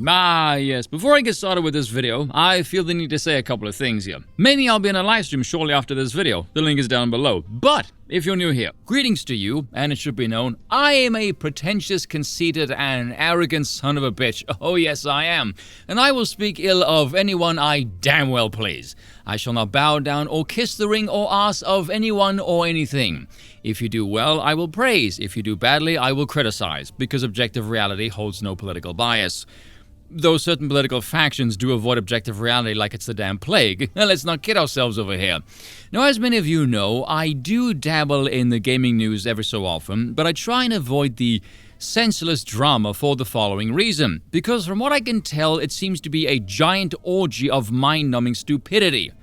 Yes, before I get started with this video, I feel the need to say a couple of things here. Mainly I'll be in a live stream shortly after this video, the link is down below. But, if you're new here, greetings to you, and it should be known, I am a pretentious, conceited, and arrogant son of a bitch. Oh yes, I am. And I will speak ill of anyone I damn well please. I shall not bow down or kiss the ring or ask of anyone or anything. If you do well, I will praise. If you do badly, I will criticize, because objective reality holds no political bias. Though certain political factions do avoid objective reality like it's the damn plague. Let's not kid ourselves over here. Now, as many of you know, I do dabble in the gaming news every so often, but I try and avoid the senseless drama for the following reason. Because from what I can tell, it seems to be a giant orgy of mind-numbing stupidity.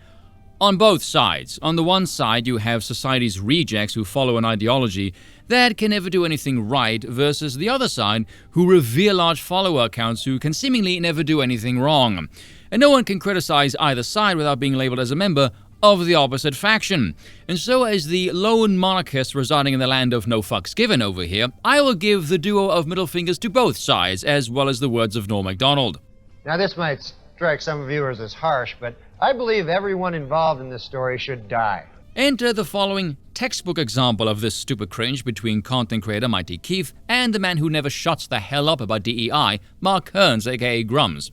On both sides. On the one side, you have society's rejects who follow an ideology that can never do anything right, versus the other side, who revere large follower accounts who can seemingly never do anything wrong. And no one can criticize either side without being labeled as a member of the opposite faction. And so, as the lone monarchist residing in the land of no fucks given over here, I will give the duo of middle fingers to both sides, as well as the words of Norm Macdonald. Now, this might strike some viewers as harsh, but I believe everyone involved in this story should die. Enter the following textbook example of this stupid cringe between content creator MightyKeef and the man who never shuts the hell up about DEI, Mark Hearns, aka Grummz.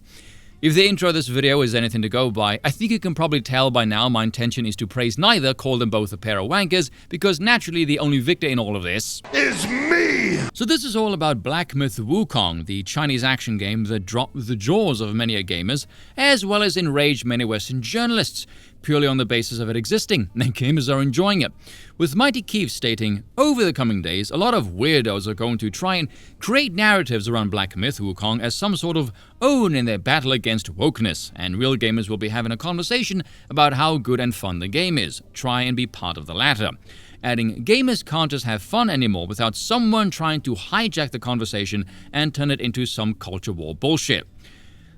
If the intro of this video is anything to go by, I think you can probably tell by now my intention is to praise neither, call them both a pair of wankers, because naturally the only victor in all of this is me! So this is all about Black Myth Wukong, the Chinese action game that dropped the jaws of many gamers, as well as enraged many Western journalists, purely on the basis of it existing, and gamers are enjoying it. With MightyKeef stating, over the coming days, a lot of weirdos are going to try and create narratives around Black Myth Wukong as some sort of own in their battle against wokeness, and real gamers will be having a conversation about how good and fun the game is. Try and be part of the latter. Adding, gamers can't just have fun anymore without someone trying to hijack the conversation and turn it into some culture war bullshit.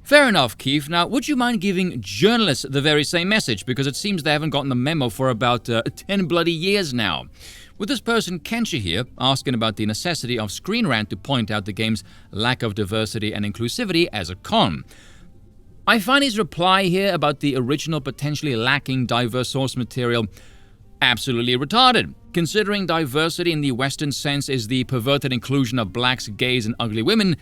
Fair enough, Keef. Now, would you mind giving journalists the very same message? Because it seems they haven't gotten the memo for about 10 bloody years now. With this person, Kensha here, asking about the necessity of Screen Rant to point out the game's lack of diversity and inclusivity as a con. I find his reply here about the original potentially lacking diverse source material absolutely retarded. Considering diversity in the Western sense is the perverted inclusion of blacks, gays, and ugly women,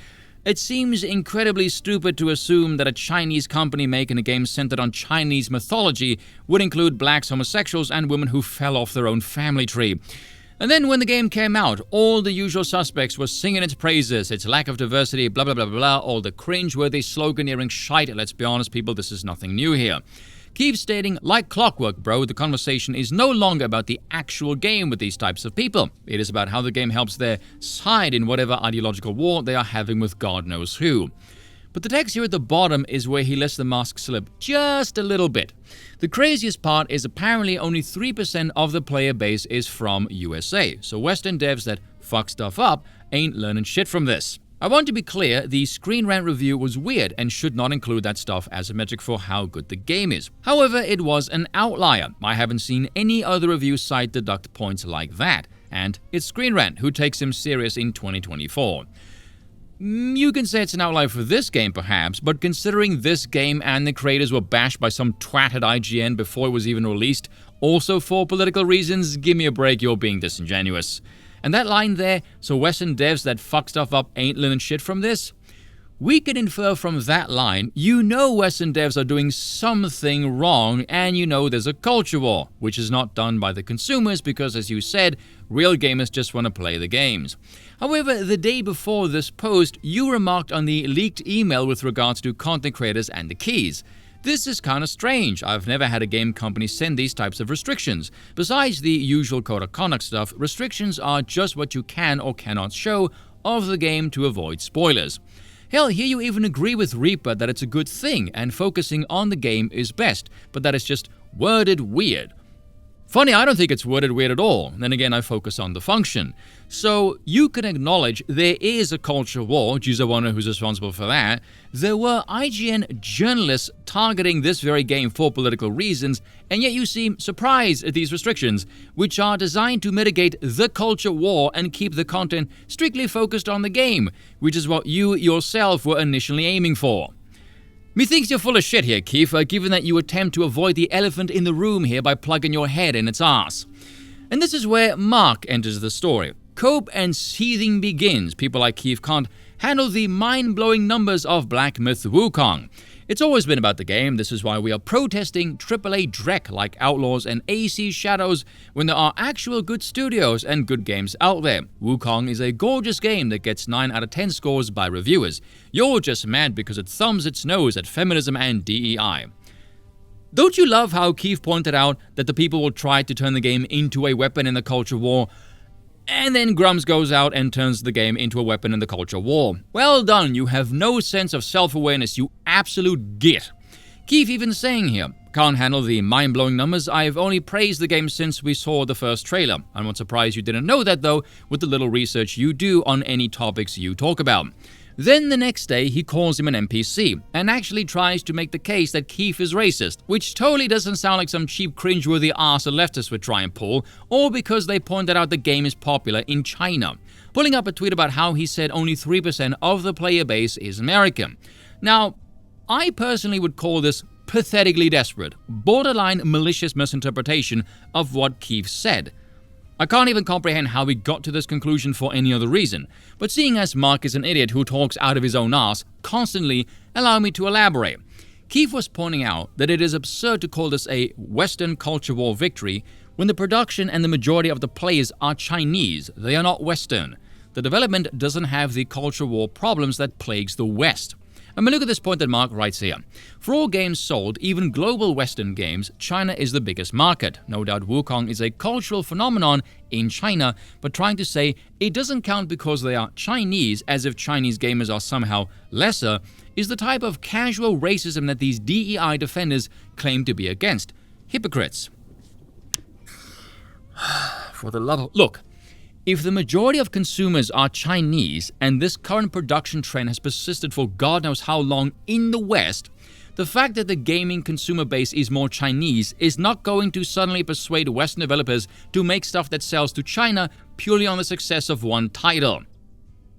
it seems incredibly stupid to assume that a Chinese company making a game centered on Chinese mythology would include blacks, homosexuals, and women who fell off their own family tree. And then when the game came out, all the usual suspects were singing its praises, its lack of diversity, blah blah blah blah, all the cringe-worthy sloganeering shite. Let's be honest, people, this is nothing new here. Keep stating, like clockwork, bro, the conversation is no longer about the actual game with these types of people. It is about how the game helps their side in whatever ideological war they are having with God knows who. But the text here at the bottom is where he lets the mask slip just a little bit. The craziest part is apparently only 3% of the player base is from USA, so Western devs that fuck stuff up ain't learning shit from this. I want to be clear, the Screen Rant review was weird and should not include that stuff as a metric for how good the game is. However, it was an outlier. I haven't seen any other review site deduct points like that. And it's Screen Rant who takes him serious in 2024. You can say it's an outlier for this game perhaps, but considering this game and the creators were bashed by some twat at IGN before it was even released, also for political reasons, give me a break, you're being disingenuous. And that line there, so Western devs that fuck stuff up ain't learning shit from this? We can infer from that line, you know Western devs are doing something wrong, and you know there's a culture war, which is not done by the consumers because, as you said, real gamers just want to play the games. However, the day before this post, you remarked on the leaked email with regards to content creators and the keys. This is kinda strange. I've never had a game company send these types of restrictions. Besides the usual code of conduct stuff, restrictions are just what you can or cannot show of the game to avoid spoilers. Hell, here you even agree with Reaper that it's a good thing and focusing on the game is best, but that it's just worded weird. Funny, I don't think it's worded weird at all. Then again, I focus on the function. So you can acknowledge there is a culture war. Geez, I wonder who's responsible for that. There were IGN journalists targeting this very game for political reasons, and yet you seem surprised at these restrictions, which are designed to mitigate the culture war and keep the content strictly focused on the game, which is what you yourself were initially aiming for. Methinks you're full of shit here, Keef, given that you attempt to avoid the elephant in the room here by plugging your head in its ass. And this is where Mark enters the story. Cope and seething begins. People like Keef can't handle the mind-blowing numbers of Black Myth Wukong. It's always been about the game. This is why we are protesting AAA dreck like Outlaws and AC Shadows when there are actual good studios and good games out there. Wukong is a gorgeous game that gets 9 out of 10 scores by reviewers. You're just mad because it thumbs its nose at feminism and DEI. Don't you love how Keef pointed out that the people will try to turn the game into a weapon in the culture war? And then Grummz goes out and turns the game into a weapon in the culture war. Well done, you have no sense of self-awareness, you absolute git. Keef even saying here, can't handle the mind-blowing numbers, I've only praised the game since we saw the first trailer. I'm not surprised you didn't know that though, with the little research you do on any topics you talk about. Then the next day, he calls him an NPC, and actually tries to make the case that Keef is racist, which totally doesn't sound like some cheap cringeworthy arse a leftist would try and pull, or because they pointed out the game is popular in China. Pulling up a tweet about how he said only 3% of the player base is American. Now, I personally would call this pathetically desperate, borderline malicious misinterpretation of what Keef said. I can't even comprehend how he got to this conclusion for any other reason, but seeing as Mark is an idiot who talks out of his own ass constantly, allow me to elaborate. Keef was pointing out that it is absurd to call this a Western culture war victory when the production and the majority of the players are Chinese, they are not Western. The development doesn't have the culture war problems that plagues the West. I mean, look at this point that Mark writes here. For all games sold, even global Western games, China is the biggest market. No doubt Wukong is a cultural phenomenon in China, but trying to say it doesn't count because they are Chinese, as if Chinese gamers are somehow lesser, is the type of casual racism that these DEI defenders claim to be against. Hypocrites. For the love of... Look. If the majority of consumers are Chinese, and this current production trend has persisted for God knows how long in the West, the fact that the gaming consumer base is more Chinese is not going to suddenly persuade Western developers to make stuff that sells to China purely on the success of one title.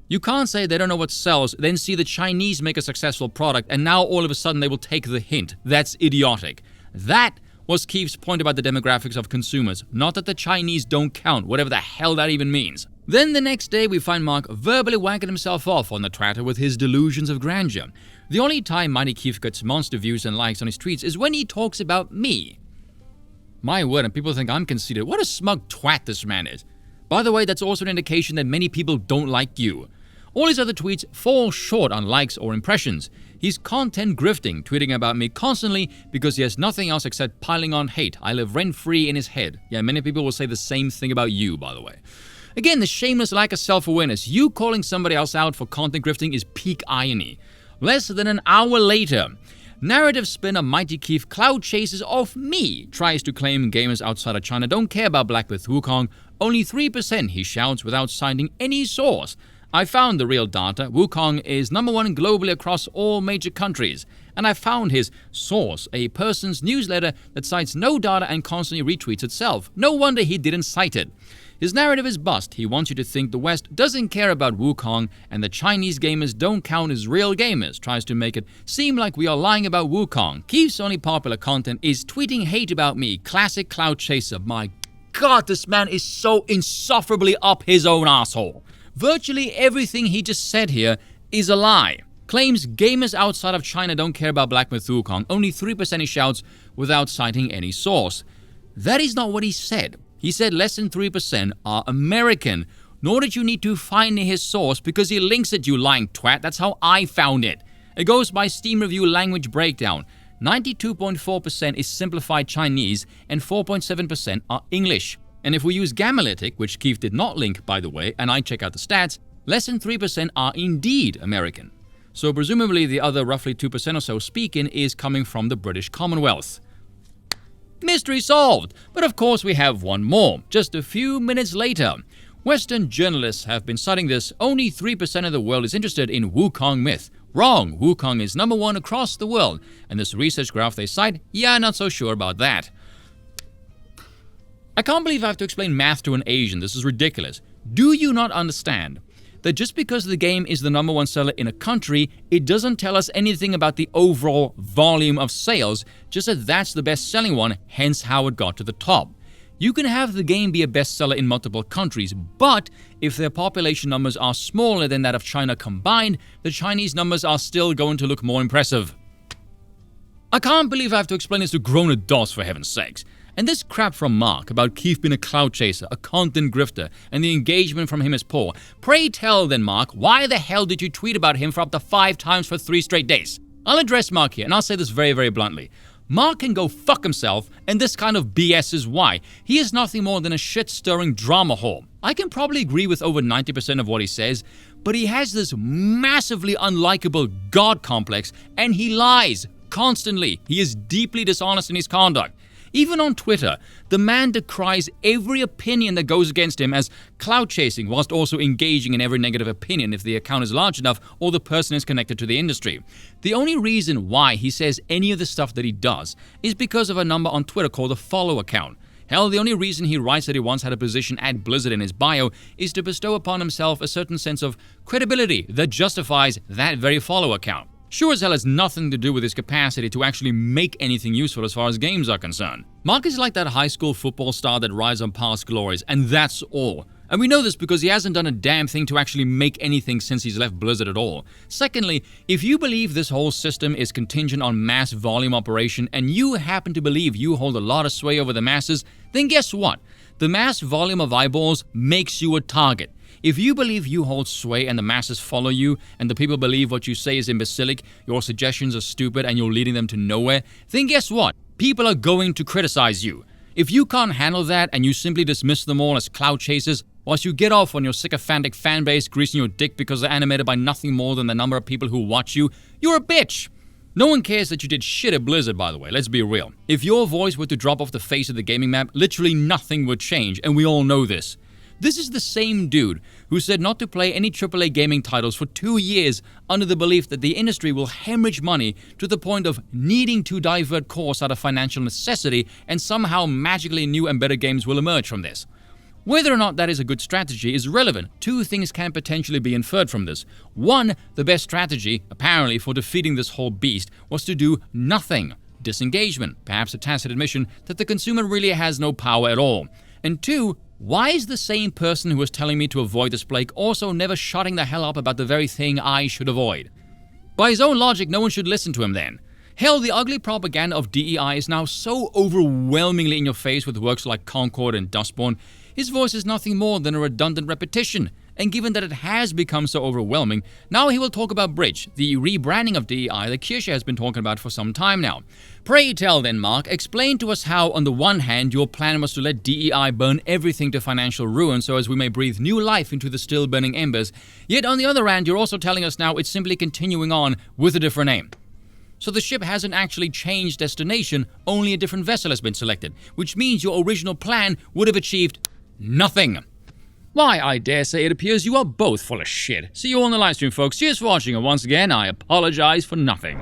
You can't say they don't know what sells, then see the Chinese make a successful product, and now all of a sudden they will take the hint. That's idiotic. That was Keef's point about the demographics of consumers, not that the Chinese don't count, whatever the hell that even means. Then the next day we find Mark verbally wanking himself off on the Twitter with his delusions of grandeur. The only time MightyKeef gets monster views and likes on his tweets is when he talks about me. My word, and people think I'm conceited. What a smug twat this man is. By the way, that's also an indication that many people don't like you. All his other tweets fall short on likes or impressions. He's content grifting, tweeting about me constantly because he has nothing else except piling on hate. I live rent-free in his head. Yeah, many people will say the same thing about you, by the way. Again, the shameless lack of self-awareness. You calling somebody else out for content grifting is peak irony. Less than an hour later, narrative spinner MightyKeef Clout chases off me, tries to claim gamers outside of China don't care about Black Myth Wukong. Only 3%, he shouts without citing any source. I found the real data. Wukong is #1 globally across all major countries. And I found his source, a person's newsletter that cites no data and constantly retweets itself. No wonder he didn't cite it. His narrative is bust. He wants you to think the West doesn't care about Wukong and the Chinese gamers don't count as real gamers. Tries to make it seem like we are lying about Wukong. Keef's only popular content is tweeting hate about me. Classic clout chaser. My God, this man is so insufferably up his own asshole. Virtually everything he just said here is a lie. Claims gamers outside of China don't care about Black Myth Wukong. Only 3% he shouts without citing any source. That is not what he said. He said less than 3% are American. Nor did you need to find his source because he links it, you lying twat. That's how I found it. It goes by Steam Review language breakdown. 92.4% is simplified Chinese and 4.7% are English. And if we use Gamalytic, which Keef did not link, by the way, and I check out the stats, less than 3% are indeed American. So presumably the other roughly 2% or so speaking is coming from the British Commonwealth. Mystery solved. But of course we have one more. Just a few minutes later, Western journalists have been citing this. Only 3% of the world is interested in Wukong myth. Wrong. Wukong is number 1 across the world. And this research graph they cite, yeah, not so sure about that. I can't believe I have to explain math to an Asian. This is ridiculous. Do you not understand that just because the game is the number 1 seller in a country, it doesn't tell us anything about the overall volume of sales, just that that's the best-selling one, hence how it got to the top. You can have the game be a bestseller in multiple countries, but if their population numbers are smaller than that of China combined, the Chinese numbers are still going to look more impressive. I can't believe I have to explain this to grown adults, for heaven's sakes. And this crap from Mark about Keef being a clout chaser, a content grifter, and the engagement from him is poor. Pray tell then, Mark, why the hell did you tweet about him for up to 5 times for 3 straight days? I'll address Mark here, and I'll say this very, very bluntly. Mark can go fuck himself, and this kind of BS is why. He is nothing more than a shit-stirring drama whore. I can probably agree with over 90% of what he says, but he has this massively unlikable God complex, and he lies constantly. He is deeply dishonest in his conduct. Even on Twitter, the man decries every opinion that goes against him as clout chasing, whilst also engaging in every negative opinion if the account is large enough or the person is connected to the industry. The only reason why he says any of the stuff that he does is because of a number on Twitter called a follow account. Hell, the only reason he writes that he once had a position at Blizzard in his bio is to bestow upon himself a certain sense of credibility that justifies that very follow account. Sure as hell has nothing to do with his capacity to actually make anything useful as far as games are concerned. Mark is like that high school football star that rides on past glories, and that's all. And we know this because he hasn't done a damn thing to actually make anything since he's left Blizzard at all. Secondly, if you believe this whole system is contingent on mass volume operation and you happen to believe you hold a lot of sway over the masses, then guess what? The mass volume of eyeballs makes you a target. If you believe you hold sway and the masses follow you, and the people believe what you say is imbecilic, your suggestions are stupid and you're leading them to nowhere, then guess what? People are going to criticize you. If you can't handle that and you simply dismiss them all as clout chasers, whilst you get off on your sycophantic fanbase greasing your dick because they're animated by nothing more than the number of people who watch you, you're a bitch. No one cares that you did shit at Blizzard, by the way, let's be real. If your voice were to drop off the face of the gaming map, literally nothing would change, and we all know this. This is the same dude who said not to play any AAA gaming titles for 2 years under the belief that the industry will hemorrhage money to the point of needing to divert course out of financial necessity, and somehow magically new and better games will emerge from this. Whether or not that is a good strategy is relevant. 2 things can potentially be inferred from this. 1, the best strategy, apparently, for defeating this whole beast was to do nothing. Disengagement, perhaps a tacit admission that the consumer really has no power at all. And 2, why is the same person who was telling me to avoid this plague also never shutting the hell up about the very thing I should avoid? By his own logic, no one should listen to him then. Hell, the ugly propaganda of DEI is now so overwhelmingly in your face with works like Concord and Dustborn, his voice is nothing more than a redundant repetition. And given that it has become so overwhelming, now he will talk about Bridge, the rebranding of DEI that Kirsche has been talking about for some time now. Pray tell then, Mark, explain to us how, on the one hand, your plan was to let DEI burn everything to financial ruin so as we may breathe new life into the still burning embers, yet on the other hand, you're also telling us now it's simply continuing on with a different name. So the ship hasn't actually changed destination, only a different vessel has been selected, which means your original plan would have achieved nothing. Why, I dare say it appears you are both full of shit. See you all in the livestream, folks. Cheers for watching, and once again, I apologize for nothing.